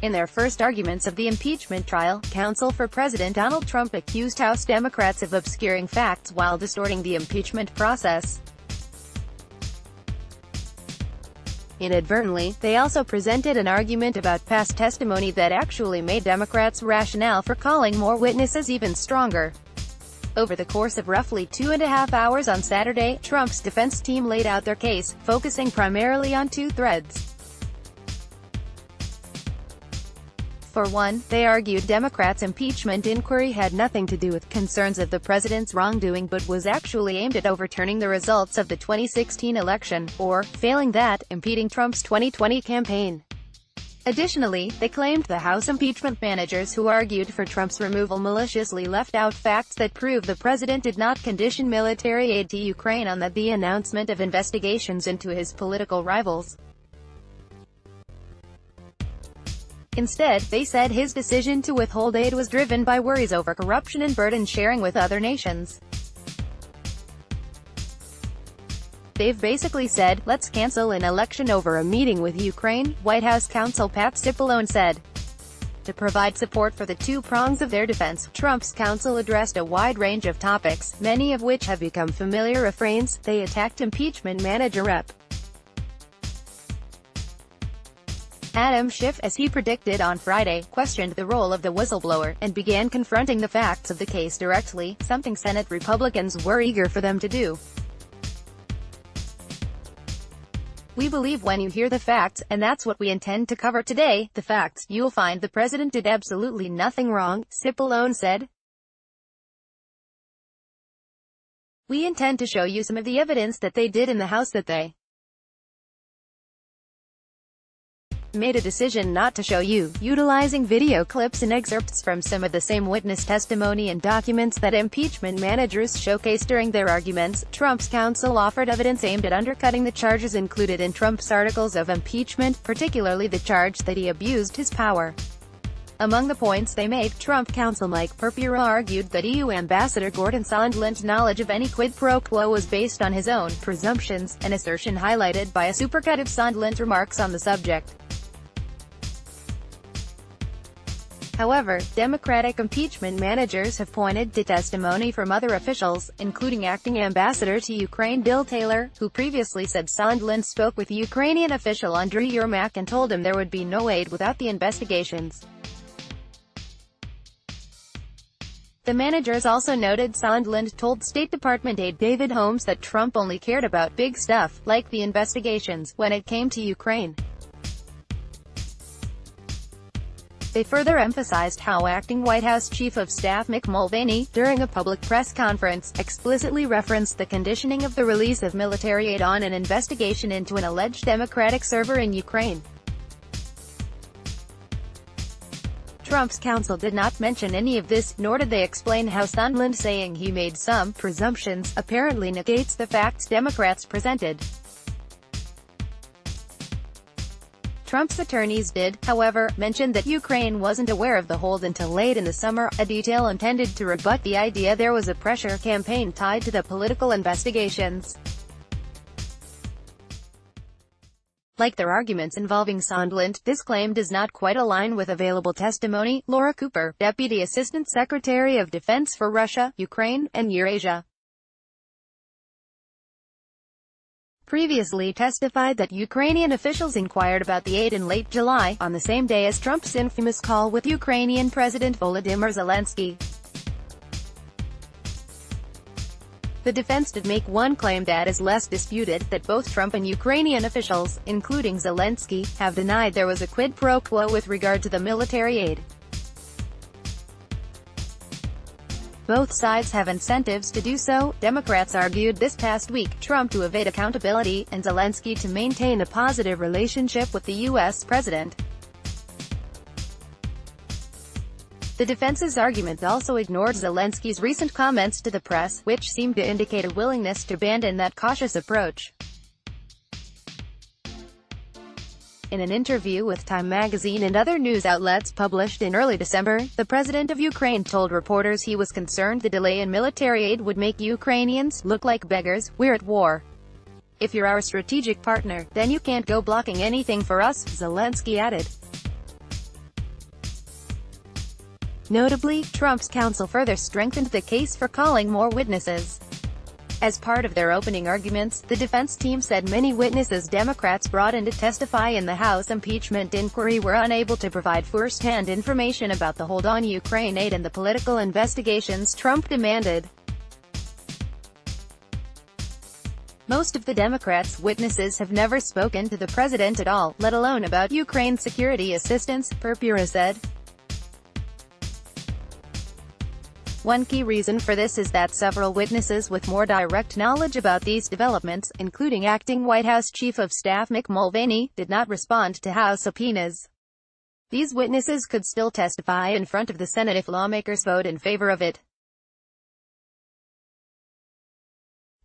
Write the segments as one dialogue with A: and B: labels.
A: In their first arguments of the impeachment trial, counsel for President Donald Trump accused House Democrats of obscuring facts while distorting the impeachment process. Inadvertently, they also presented an argument about past testimony that actually made Democrats' rationale for calling more witnesses even stronger. Over the course of roughly 2.5 hours on Saturday, Trump's defense team laid out their case, focusing primarily on two threads. For one, they argued Democrats' impeachment inquiry had nothing to do with concerns of the president's wrongdoing but was actually aimed at overturning the results of the 2016 election, or, failing that, impeding Trump's 2020 campaign. Additionally, they claimed the House impeachment managers who argued for Trump's removal maliciously left out facts that prove the president did not condition military aid to Ukraine on the announcement of investigations into his political rivals. Instead, they said his decision to withhold aid was driven by worries over corruption and burden sharing with other nations. They've basically said, let's cancel an election over a meeting with Ukraine, White House counsel Pat Cipollone said. To provide support for the two prongs of their defense, Trump's counsel addressed a wide range of topics, many of which have become familiar refrains. They attacked impeachment manager Rep. Adam Schiff, as he predicted on Friday, questioned the role of the whistleblower, and began confronting the facts of the case directly, something Senate Republicans were eager for them to do. We believe when you hear the facts, and that's what we intend to cover today, the facts, you'll find the president did absolutely nothing wrong, Cipollone said. We intend to show you some of the evidence that they did in the House that they made a decision not to show you, utilizing video clips and excerpts from some of the same witness testimony and documents that impeachment managers showcased during their arguments. Trump's counsel offered evidence aimed at undercutting the charges included in Trump's articles of impeachment, particularly the charge that he abused his power. Among the points they made, Trump counsel Mike Purpura argued that EU Ambassador Gordon Sondland's knowledge of any quid pro quo was based on his own presumptions, an assertion highlighted by a supercut of Sondland's remarks on the subject. However, Democratic impeachment managers have pointed to testimony from other officials, including acting ambassador to Ukraine Bill Taylor, who previously said Sondland spoke with Ukrainian official Andriy Yermak and told him there would be no aid without the investigations. The managers also noted Sondland told State Department aide David Holmes that Trump only cared about big stuff, like the investigations, when it came to Ukraine. They further emphasized how acting White House Chief of Staff Mick Mulvaney, during a public press conference, explicitly referenced the conditioning of the release of military aid on an investigation into an alleged Democratic server in Ukraine. Trump's counsel did not mention any of this, nor did they explain how Sondland saying he made some presumptions apparently negates the facts Democrats presented. Trump's attorneys did, however, mention that Ukraine wasn't aware of the hold until late in the summer, a detail intended to rebut the idea there was a pressure campaign tied to the political investigations. Like their arguments involving Sondland, this claim does not quite align with available testimony. Laura Cooper, Deputy Assistant Secretary of Defense for Russia, Ukraine, and Eurasia, previously testified that Ukrainian officials inquired about the aid in late July, on the same day as Trump's infamous call with Ukrainian President Volodymyr Zelensky. The defense did make one claim that is less disputed, that both Trump and Ukrainian officials, including Zelensky, have denied there was a quid pro quo with regard to the military aid. Both sides have incentives to do so, Democrats argued this past week, Trump to evade accountability, and Zelensky to maintain a positive relationship with the U.S. president. The defense's argument also ignored Zelensky's recent comments to the press, which seemed to indicate a willingness to abandon that cautious approach. In an interview with Time magazine and other news outlets published in early December, the president of Ukraine told reporters he was concerned the delay in military aid would make Ukrainians look like beggars. "We're at war. If you're our strategic partner, then you can't go blocking anything for us," Zelensky added. Notably, Trump's counsel further strengthened the case for calling more witnesses. As part of their opening arguments, the defense team said many witnesses Democrats brought in to testify in the House impeachment inquiry were unable to provide first-hand information about the hold on Ukraine aid and the political investigations Trump demanded. Most of the Democrats' witnesses have never spoken to the president at all, let alone about Ukraine security assistance, Purpura said. One key reason for this is that several witnesses with more direct knowledge about these developments, including acting White House Chief of Staff Mick Mulvaney, did not respond to House subpoenas. These witnesses could still testify in front of the Senate if lawmakers vote in favor of it.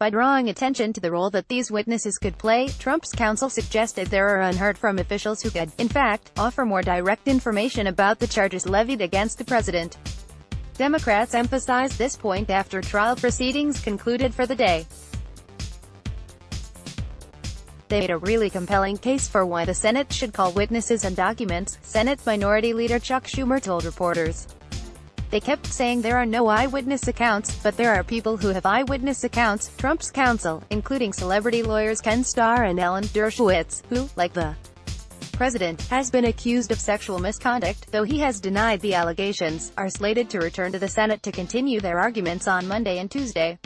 A: By drawing attention to the role that these witnesses could play, Trump's counsel suggested there are unheard from officials who could, in fact, offer more direct information about the charges levied against the president. Democrats emphasized this point after trial proceedings concluded for the day. They made a really compelling case for why the Senate should call witnesses and documents, Senate Minority Leader Chuck Schumer told reporters. They kept saying there are no eyewitness accounts, but there are people who have eyewitness accounts, Trump's counsel, including celebrity lawyers Ken Starr and Alan Dershowitz, who, like the president, has been accused of sexual misconduct, though he has denied the allegations, are slated to return to the Senate to continue their arguments on Monday and Tuesday.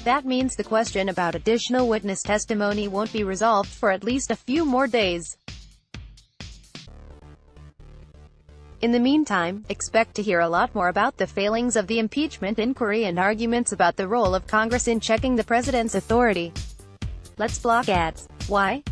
A: That means the question about additional witness testimony won't be resolved for at least a few more days. In the meantime, expect to hear a lot more about the failings of the impeachment inquiry and arguments about the role of Congress in checking the president's authority. Let's block ads. Why?